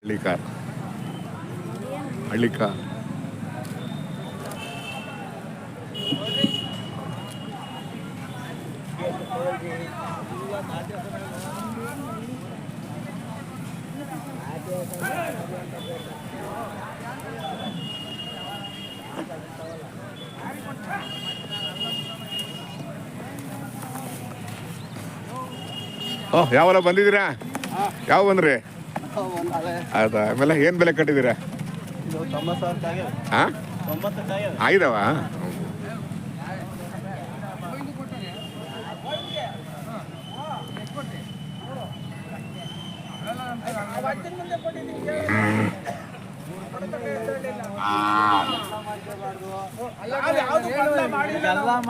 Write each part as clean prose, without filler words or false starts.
ಹಳ್ಳಿಕಾರ್ ಹಳ್ಳಿಕಾರ್ ಓಹ್ ಯಾವಲ್ಲ ಬಂದಿದ್ದೀರಾ? ಯಾವ ಬಂದ್ರಿ? ಹೌದಾ, ಆಮೇಲೆ ಏನು ಬೆಲೆ ಕಟ್ಟಿದ್ದೀರಾ? ಹಾಂ, ಆಗಿದಾವ?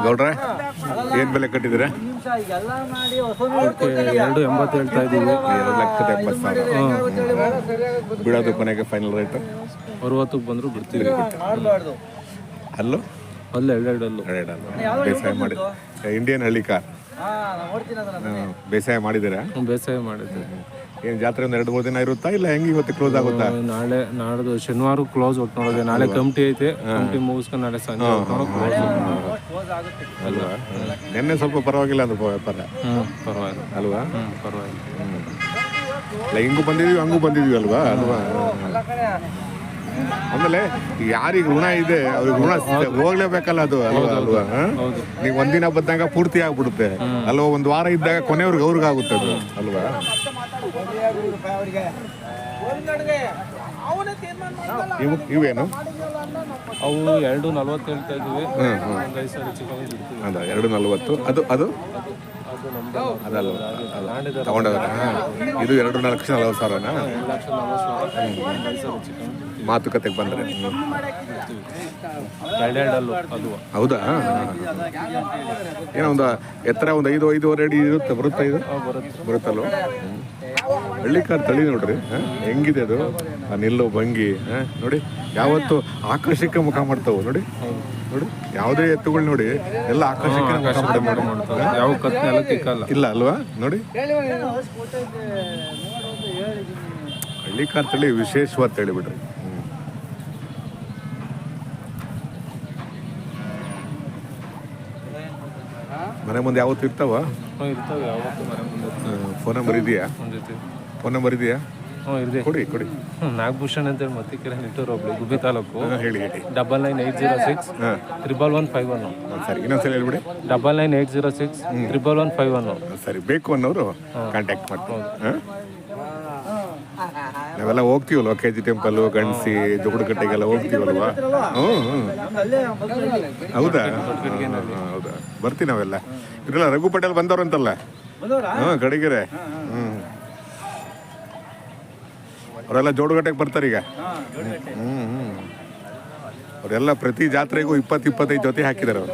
ಗೌಡ್ರೆ ಏನ್ ಬೆಲೆ ಕಟ್ಟಿದ್ದೀರಾ? 2.80 ಹೇಳ್ತಾ ಇದ್ದೀವಿ. 2,80,000 ಬಿಡೋದು ಕೊನೆಗೆ ಫೈನಲ್ ರೇಟ್ 60ಕ್ಕೆ ಬಂದರೂ ಬಿಡ್ತೀವಿ. ಅಲ್ಲೂ ಅಲ್ಲ ಎರಡಲ್ಲೂ ಬೇಸಾಯ ಮಾಡಿ ಇಂಡಿಯನ್ ಹಳ್ಳಿಕಾರ್ ಬೇಸಾಯ ಮಾಡಿದ್ದೀರಾ? ಬೇಸಾಯ ಮಾಡಿದ್ವಿ. ಏನು ಜಾತ್ರೆ ಒಂದು 2-3 ದಿನ ಇರುತ್ತಾ ಇಲ್ಲ ಹೆಂಗೆ ಇವತ್ತು ಕ್ಲೋಸ್ ಆಗುತ್ತಾ? ನಾಡ್ದು ಶನಿವಾರ ಕ್ಲೋಸ್ ಒಟ್ಟು ನೋಡೋದು. ನಾಳೆ ಕಮಿಟಿ ಐತೆ, ಕಮಿಟಿ ಮುಗಿಸ್ಕೊಂಡು ನಾಳೆ ಸಂಜೆ ಕ್ಲೋಸ್ ಆಗುತ್ತೆ ಅಲ್ವಾ? ನಿನ್ನೆ ಸ್ವಲ್ಪ ಪರವಾಗಿಲ್ಲ ಅದು ವ್ಯಾಪಾರ. ಪರವಾಗಿಲ್ಲ ಅಲ್ವಾ? ಪರವಾಗಿಲ್ಲ. ಅಲ್ಲ ಹಿಂಗೂ ಬಂದಿದೀವಿ ಹಂಗೂ ಬಂದಿದೀವಿ ಅಲ್ವಾ? ಅಲ್ವಾ? ಆಮೇಲೆ ಯಾರಿಗೆ ಋಣ ಇದೆ ಅವ್ರಿಗೆ ಋಣ ಹೋಗ್ಲೇಬೇಕಲ್ಲ ಅದು ಅಲ್ವಾ? ಅಲ್ವಾ? ನೀವು ಒಂದಿನ ಬಂದಾಗ ಪೂರ್ತಿ ಆಗ್ಬಿಡುತ್ತೆ ಅಲ್ವಾ? ಒಂದು ವಾರ ಇದ್ದಾಗ ಕೊನೆಯವ್ರಿಗೆ ಅವ್ರಿಗಾಗುತ್ತೆ ಅದು ಅಲ್ವಾ? ಇವೇನು ಅವು 2.40 ಹೇಳ್ತಾ ಇದ್ದೀವಿ. 5 ಸಾವಿರ ಚಿಕನ್ ಬಿಡ್ತೀವಿ. ಅದ 2.40. ಅದು ಅದು ಅದಲ್ಲ ತಗೊಂಡವ್ರ ಇದು 2,40,40,000. ಮಾತುಕತೆಗೆ ಬಂದರೆ ಹೌದಾ? ಏನೋ ಒಂದು ಎತ್ತರ ಒಂದು 5-5.5 ಅಡಿ ಇರುತ್ತೆ, ಬರುತ್ತೆ ಇದು ಬರುತ್ತಲ್ವ? ಹಳ್ಳಿಕಾರ್ ತಳಿ ನೋಡ್ರಿ ಹೆಂಗಿದೆ ಅದು, ಆ ನಿಲ್ಲೋ ಭಂಗಿ ನೋಡಿ. ಯಾವತ್ತು ಆಕರ್ಷಕ ಮುಖ ಮಾಡ್ತಾವೆ ನೋಡಿ. ನೋಡಿ ಯಾವುದೇ ಎತ್ತುಗಳು ನೋಡಿ ಎಲ್ಲ ಆಕರ್ಷಕ ಮುಖ ಮಾಡ್ತಾರೆ. ಯಾವ ಕತ್ನೆಲ್ಲ ತಿಕ್ಕಲ್ಲ ಇಲ್ಲ ಅಲ್ವಾ? ನೋಡಿ ಹಳ್ಳಿಕಾರ್ ತಳಿ ವಿಶೇಷವಾದ ತಳಿ ಬಿಡ್ರಿ. ಮನೆ ಮುಂದೆ ಯಾವತ್ತು ಇರ್ತಾವ? ಇರ್ತಾವೆ ಯಾವತ್ತು ಮನೆ ಮುಂದೆ. ಫೋನ್ ನಂಬರ್ ಇದೆಯಾ? ಫೋನ್ ನಂಬರ್ ಇದೆಯಾ? ಇದೆ. ಕೊಡಿ ಕೊಡಿ. ನಾಗಭೂಷಣ್ ಅಂತೇಳಿ ಮತ್ತಿಕೆರೆ ನಿಟ್ಟೂರು ಹೋಗ್ಲಿ ಗುಬ್ಬಿ ತಾಲೂಕು. ಹೇಳಿ ಹೇಳಿ. 998061 11151. ಸರಿ, ಇನ್ನೊಂದ್ಸಲ ಹೇಳ್ಬಿಡಿ. 998061 11151. ಸರಿ, ಬೇಕು ಅನ್ನೋರು ಕಾಂಟ್ಯಾಕ್ಟ್ ಮಾಡ್ಬೋದು. ನಾವೆಲ್ಲ ಹೋಗ್ತೀವಲ್ವ KG ಟೆಂಪಲ್, ಗಣಸಿ, ಜೋಗುಡಕಟ್ಟೆಗೆಲ್ಲ ಹೋಗ್ತೀವಲ್ವಾ? ಹೌದಾ? ಹೌದಾ, ಬರ್ತೀವಿ ನಾವೆಲ್ಲ. ಇರಲ್ಲ ರಘು ಪಟೇಲ್ ಬಂದವ್ರು ಅಂತಲ್ಲ? ಕಡಿಗೆರೆ. ಅವರೆಲ್ಲ ಜೋಡುಗಟ್ಟೆಗೆ ಬರ್ತಾರೆ ಈಗ. ಅವರೆಲ್ಲ ಪ್ರತಿ ಜಾತ್ರೆಗೂ 20-25 ಜೊತೆ ಹಾಕಿದ್ದಾರೆ ಅವರು.